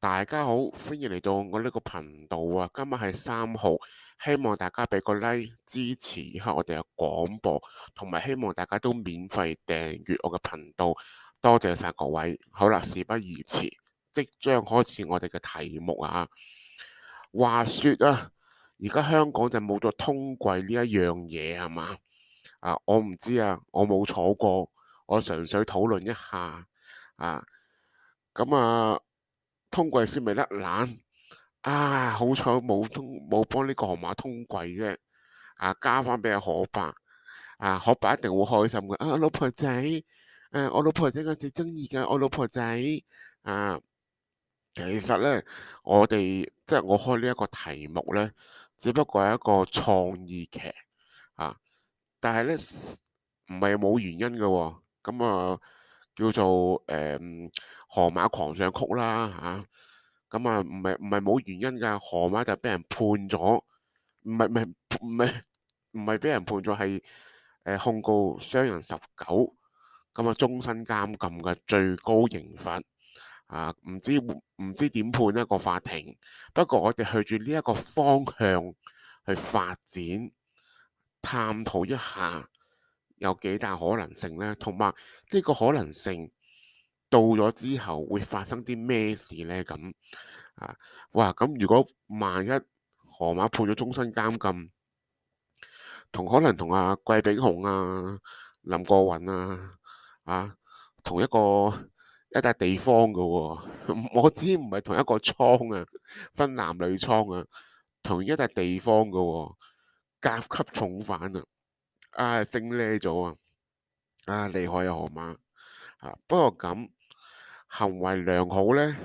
大家好，歡迎嚟到我呢個頻道啊！今日係3號，希望大家俾個 like 支持一下我哋嘅廣播，同埋希望大家都免費訂閱我嘅頻道，多謝晒各位。好啦，事不宜遲，即將開始我哋嘅題目啊！話說啊，而家香港就冇咗通櫃呢一樣嘢係嘛？我唔知啊，我冇坐過，我純粹討論一下啊。咁啊，通櫃先未甩懶啊！好彩冇幫呢個河馬通櫃啫。加翻俾阿可伯可伯一定好開心嘅。老婆仔，我老婆仔我最中意嘅，我老婆仔啊。其實咧，我哋即係我開呢一個題目咧，只不過係一個創意劇啊，但係咧唔係冇原因嘅喎。咁叫做河馬狂想曲啦咁唔係冇原因㗎。河馬就俾人判咗，唔係俾人判咗，係控告傷人19，咁終身監禁嘅最高刑罰唔知點判一個法庭。不過我哋去住呢一個方向去發展，探討一下有幾大可能性呢？同埋呢個可能性到咗之後會發生啲咩事呢？咁哇！咁如果萬一河馬判咗終身監禁，可能同季炳雄林過雲啊同一笪地方嘅喎。我知唔係同一個倉分男女倉同一笪地方嘅喎。甲級重犯升呢咗厲害河馬不過咁行為良好呢，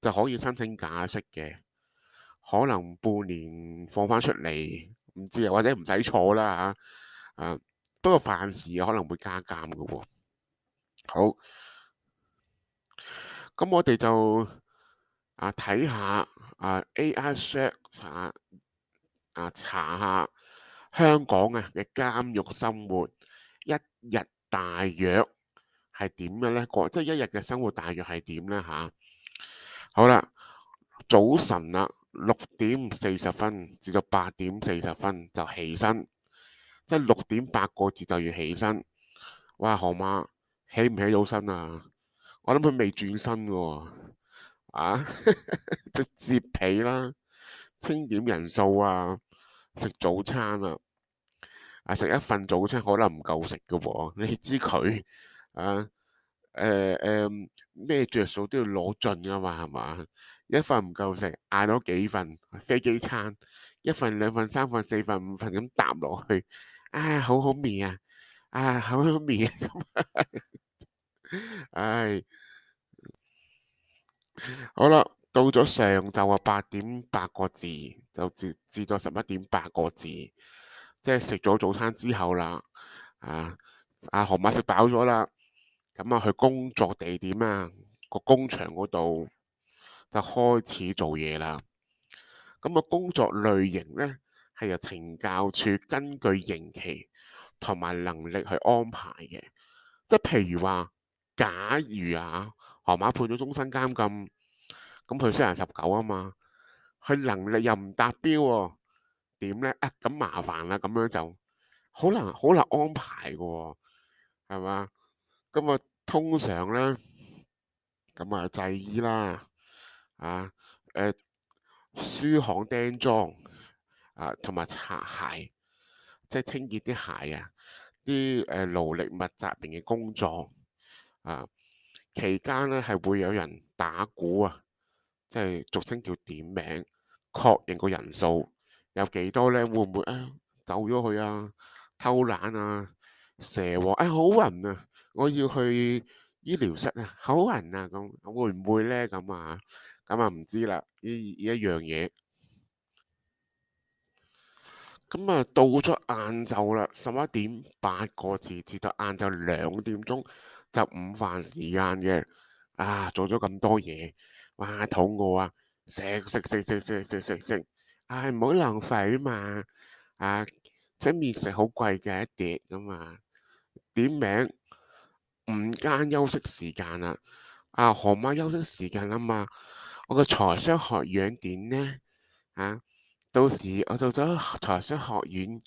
就可以申請假釋嘅，可能半年放翻出嚟，唔知或者唔使坐啦不過犯事可能會加監嘅喎。好，咁我哋就睇下AI search 查下香港嘅監獄生活一日大約係點嘅呢？即係一日嘅生活大約係點呢？好啦，早晨6點40分至到8點40分就起身，即係6點8個字就要起身。哇，河馬起唔起到身啊？我諗佢未轉身喎直接起啦，清點人數食早餐食一份早餐可能唔夠食嘅喎。你知佢啊咩着數都要攞盡噶嘛，係嘛？一份唔夠食，嗌咗幾份飛機餐，一份兩份三份四份五份咁搭落去，好好味好好味唉，好啦，到咗上晝8點8個字就至到11點8個字，即係食咗早餐之後啦。河馬食飽咗啦，咁去工作地點個工場嗰度就開始做嘢啦。咁工作類型呢，係由懲教處根據刑期同埋能力去安排嘅。即係譬如話，假如河馬判咗終身監禁，咁佢傷人19啊嘛，佢能力又唔達標喎，點呢？咁麻煩啦，咁樣就好難安排嘅喎，係嘛？咁通常咧，咁製衣啦，啊，誒、書行釘裝同埋擦鞋，即係清潔啲鞋啲勞力密集型嘅工作期間咧係會有人打鼓即係俗稱叫點名，確認個人數有幾多咧？會唔會走咗去偷懶蛇王好暈我要去醫療室好暈咁會唔會咧？咁唔知啦。呢一樣嘢咁到咗晏晝啦，11點8個字至到晏晝2點鐘就午飯時間嘅做咗咁多嘢，哇肚餓食，唔好浪費啊嘛出面食好貴嘅一碟噶嘛，點名午間休息時間河馬休息時間嘛，我個財商學院點呢？啊，到時我做咗財商學院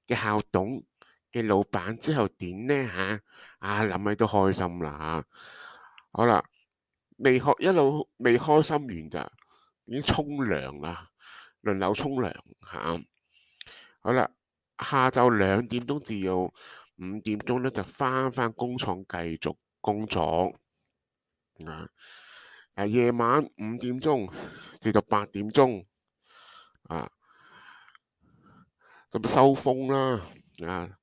嘅校董嘅老闆之後點呢？諗起都開心啦好啦，一路未開心完咋，已經沖涼啦，輪流沖涼嚇。好啦，下晝2點鐘至到5點鐘咧，就翻工廠繼續工作啊。夜晚5點鐘至到8點鐘啊，咁收風啦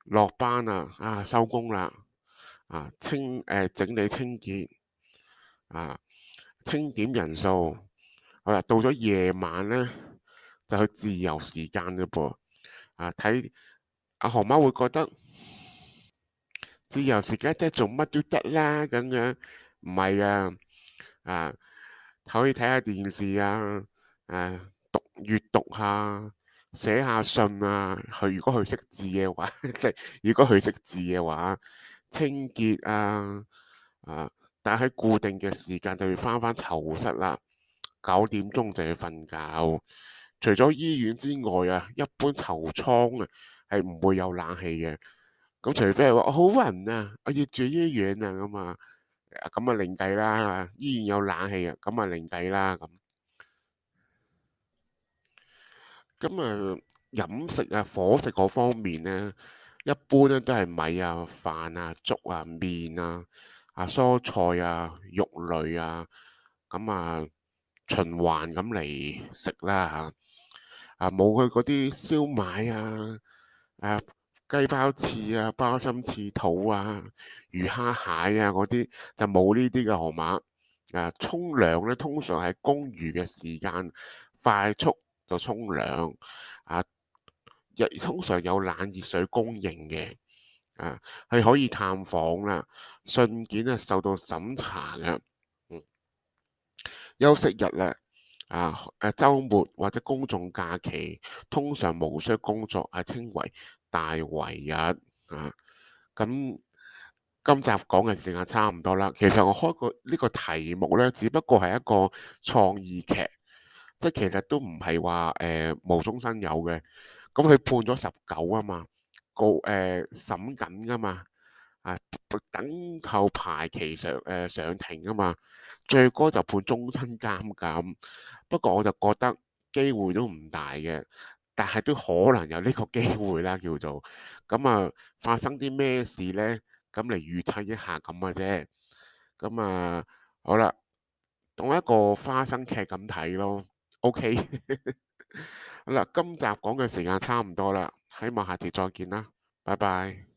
落班啦收工啦整理清潔啊，清點人數。好啦，到咗夜晚咧，就去自由時間嘅噃睇阿何媽會覺得自由時間即係做乜都得啦咁樣，唔係啊，可以睇下電視閱讀下，寫下信如果佢識字嘅話，即係如果佢識字嘅話，清潔啊，但係喺固定嘅時間就要翻囚室啦。9點鐘就要瞓覺。除咗醫院之外一般囚倉係唔會有冷氣嘅。咁除非係話我好暈我要住醫院咁另計啦。醫院有冷氣咁另計啦咁飲食伙食嗰方面咧，一般咧都係米飯粥麵蔬菜肉類咁循環咁嚟食啦冇佢嗰啲燒賣誒雞包翅鮑參翅肚魚蝦蟹嗰啲就冇呢啲嘅河馬沖涼咧通常係公餘嘅時間快速就沖涼啊，通常有冷熱水供應嘅係可以探訪啦，信件受到審查嘅。休息日週末或者公眾假期，通常無需工作稱為大圍日咁今集講嘅時間差唔多啦。其實我開個呢個題目呢，只不過係一個創意劇，即係其實都唔係話無中生有嘅。咁佢判咗19嘛，審緊噶嘛啊，等候排期上庭嘛，最高就判終身監禁。不過我就覺得機會都唔大嘅，但係都可能有呢個機會啦，叫做發生啲咩事呢？咁嚟預測一下咁嘅啫。好啦，當一個花生劇咁睇咯。OK，好啦，今集講嘅時間差唔多啦，希望下次再見啦，拜拜。